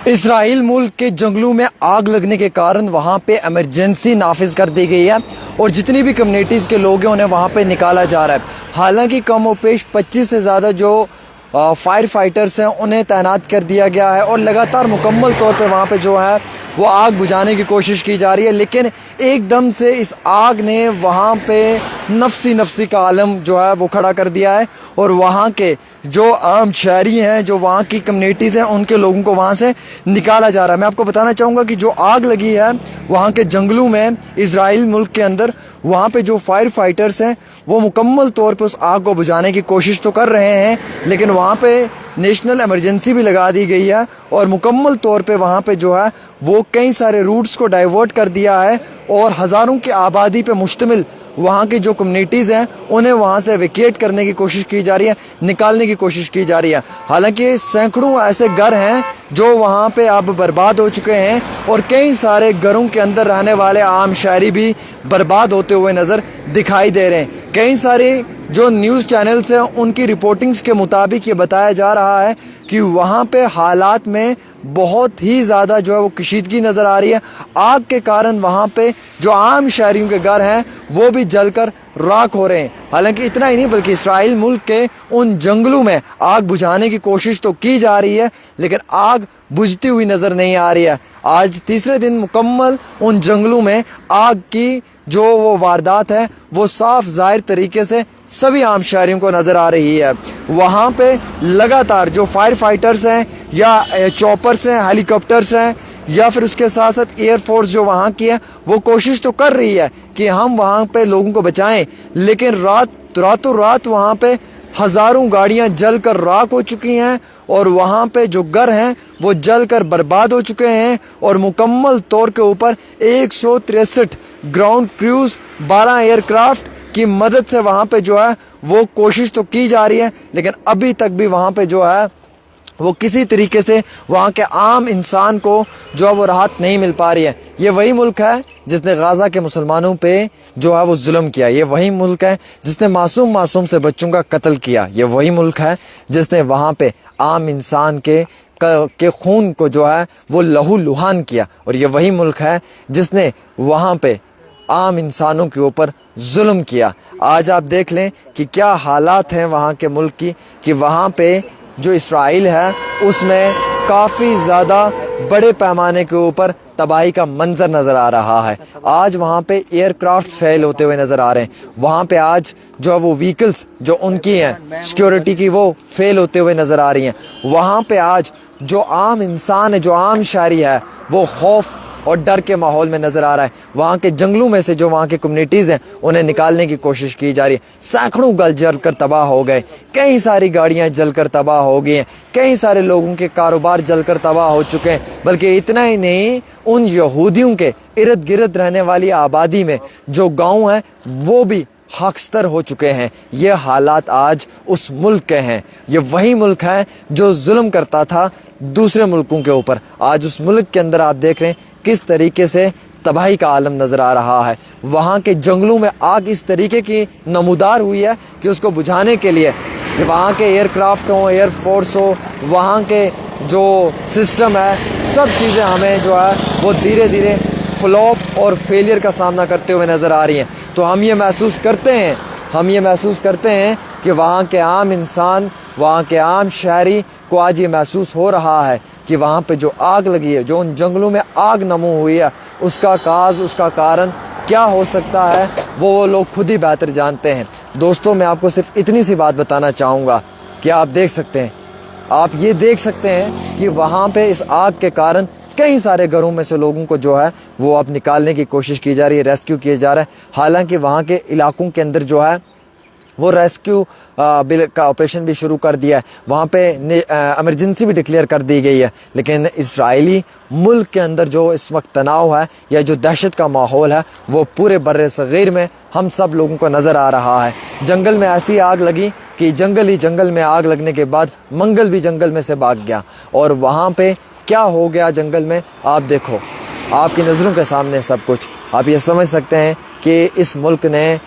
Israel मुल्क के जंगलों में आग लगने के कारण वहाँ पे एमरजेंसी नाफिज कर दी गई है और जितनी भी कम्युनिटीज़ के लोग हैं उन्हें वहाँ पे निकाला जा रहा है। हालांकि कम व पेश 25 से ज़्यादा जो फायर फाइटर्स हैं उन्हें तैनात कर दिया गया है और लगातार मुकम्मल तौर पे वहाँ पे जो है वो आग बुझाने की कोशिश की जा रही है। लेकिन एकदम से इस आग ने वहाँ पे नफसी का आलम जो है वो खड़ा कर दिया है और वहाँ के जो आम शहरी हैं, जो वहाँ की कम्युनिटीज़ हैं, उनके लोगों को वहाँ से निकाला जा रहा है। मैं आपको बताना चाहूँगा कि जो आग लगी है वहाँ के जंगलों में इसराइल मुल्क के अंदर, वहाँ पे जो फायर फाइटर्स हैं वो मुकम्मल तौर पे उस आग को बुझाने की कोशिश तो कर रहे हैं, लेकिन वहाँ पे नेशनल इमरजेंसी भी लगा दी गई है और मुकम्मल तौर पे वहाँ पे जो है वो कई सारे रूट्स को डाइवर्ट कर दिया है और हज़ारों की आबादी पे मुश्तमिल वहाँ की जो कम्युनिटीज़ हैं उन्हें वहाँ से वेकेट करने की कोशिश की जा रही है, निकालने की कोशिश की जा रही है। हालांकि सैकड़ों ऐसे घर हैं जो वहाँ पे अब बर्बाद हो चुके हैं और कई सारे घरों के अंदर रहने वाले आम शहरी भी बर्बाद होते हुए नज़र दिखाई दे रहे हैं। कई सारे जो न्यूज़ चैनल्स हैं उनकी रिपोर्टिंग्स के मुताबिक ये बताया जा रहा है कि वहाँ पे हालात में बहुत ही ज़्यादा जो है वो कशीदगी नज़र आ रही है। आग के कारण वहाँ पे जो आम शहरियों के घर हैं वो भी जलकर राख हो रहे हैं। हालांकि इतना ही नहीं बल्कि इसराइल मुल्क के उन जंगलों में आग बुझाने की कोशिश तो की जा रही है, लेकिन आग बुझती हुई नज़र नहीं आ रही है। आज तीसरे दिन मुकम्मल उन जंगलों में आग की जो वो वारदात है वो साफ ज़ाहिर तरीके से सभी आम शहरियों को नज़र आ रही है। वहाँ पे लगातार जो फायर फाइटर्स हैं या चॉपर्स हैं, हेलीकॉप्टर्स हैं या फिर उसके साथ साथ एयर फोर्स जो वहाँ की है वो कोशिश तो कर रही है कि हम वहाँ पे लोगों को बचाएं, लेकिन रातों रात वहाँ पे हज़ारों गाड़ियाँ जलकर राख हो चुकी हैं और वहाँ पे जो घर हैं वो जलकर बर्बाद हो चुके हैं और मुकम्मल तौर के ऊपर 163 ग्राउंड क्रूज़, 12 एयरक्राफ्ट की मदद से वहाँ पे जो है वो कोशिश तो की जा रही है, लेकिन अभी तक भी वहाँ पे जो है वो किसी तरीके से वहाँ के आम इंसान को जो है वो राहत नहीं मिल पा रही है। ये वही मुल्क है जिसने गाज़ा के मुसलमानों पे जो है वो जुल्म किया। ये वही मुल्क है जिसने मासूम से बच्चों का कत्ल किया। ये वही मुल्क है जिसने वहाँ पे आम इंसान के खून को जो है वो लहू लुहान किया। और ये वही मुल्क है जिसने वहाँ पे आम इंसानों के ऊपर जुल्म किया। आज आप देख लें कि क्या हालात हैं वहाँ के मुल्क की, कि वहाँ पे जो इसराइल है उसमें काफ़ी ज़्यादा बड़े पैमाने के ऊपर तबाही का मंजर नज़र आ रहा है। आज वहाँ पे एयरक्राफ्ट्स फेल होते हुए नज़र आ रहे हैं। वहाँ पे आज जो है वो व्हीकल्स जो उनकी हैं सिक्योरिटी की वो फेल होते हुए नज़र आ रही हैं। वहाँ पे आज जो आम इंसान है, जो आम शहरी है, वो खौफ और डर के माहौल में नज़र आ रहा है। वहाँ के जंगलों में से जो वहाँ की कम्युनिटीज़ हैं उन्हें निकालने की कोशिश की जा रही है। सैकड़ों घर जलकर तबाह हो गए, कई सारी गाड़ियाँ जलकर तबाह हो गई हैं, कई सारे लोगों के कारोबार जलकर तबाह हो चुके हैं। बल्कि इतना ही नहीं, उन यहूदियों के इर्द गिर्द रहने वाली आबादी में जो गाँव हैं वो भी खाकस्तर हो चुके हैं। ये हालात आज उस मुल्क के हैं। ये वही मुल्क है जो जुल्म करता था दूसरे मुल्कों के ऊपर। आज उस मुल्क के अंदर आप देख रहे हैं किस तरीके से तबाही का आलम नज़र आ रहा है। वहाँ के जंगलों में आग इस तरीके की नमूदार हुई है कि उसको बुझाने के लिए वहाँ के एयरक्राफ्ट हो, एयरफोर्स हो, वहाँ के जो सिस्टम है, सब चीज़ें हमें जो है वो धीरे धीरे फ्लॉप और फेलियर का सामना करते हुए नज़र आ रही हैं। तो हम ये महसूस करते हैं कि वहाँ के आम इंसान, वहाँ के आम शहरी को आज ये महसूस हो रहा है कि वहाँ पे जो आग लगी है, जो उन जंगलों में आग नमू हुई है, उसका कारण क्या हो सकता है वो लोग खुद ही बेहतर जानते हैं। दोस्तों, मैं आपको सिर्फ इतनी सी बात बताना चाहूँगा कि आप ये देख सकते हैं कि वहाँ पे इस आग के कारण कई सारे घरों में से लोगों को जो है वो अब निकालने की कोशिश की जा रही है, रेस्क्यू किया जा रहा है। हालांकि वहाँ के इलाकों के अंदर जो है वो रेस्क्यू का ऑपरेशन भी शुरू कर दिया है, वहाँ पे इमरजेंसी भी डिक्लेयर कर दी गई है। लेकिन इजरायली मुल्क के अंदर जो इस वक्त तनाव है या जो दहशत का माहौल है वो पूरे बर्रे सगीर में हम सब लोगों को नज़र आ रहा है। जंगल में ऐसी आग लगी कि जंगल में आग लगने के बाद मंगल भी जंगल में से भाग गया। और वहाँ पे क्या हो गया जंगल में, आप देखो, आपकी नज़रों के सामने सब कुछ। आप ये समझ सकते हैं कि इस मुल्क ने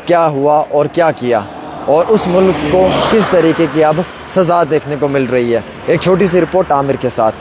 क्या हुआ और क्या किया और उस मुल्क को किस तरीके की अब सज़ा देखने को मिल रही है। एक छोटी सी रिपोर्ट आमिर के साथ।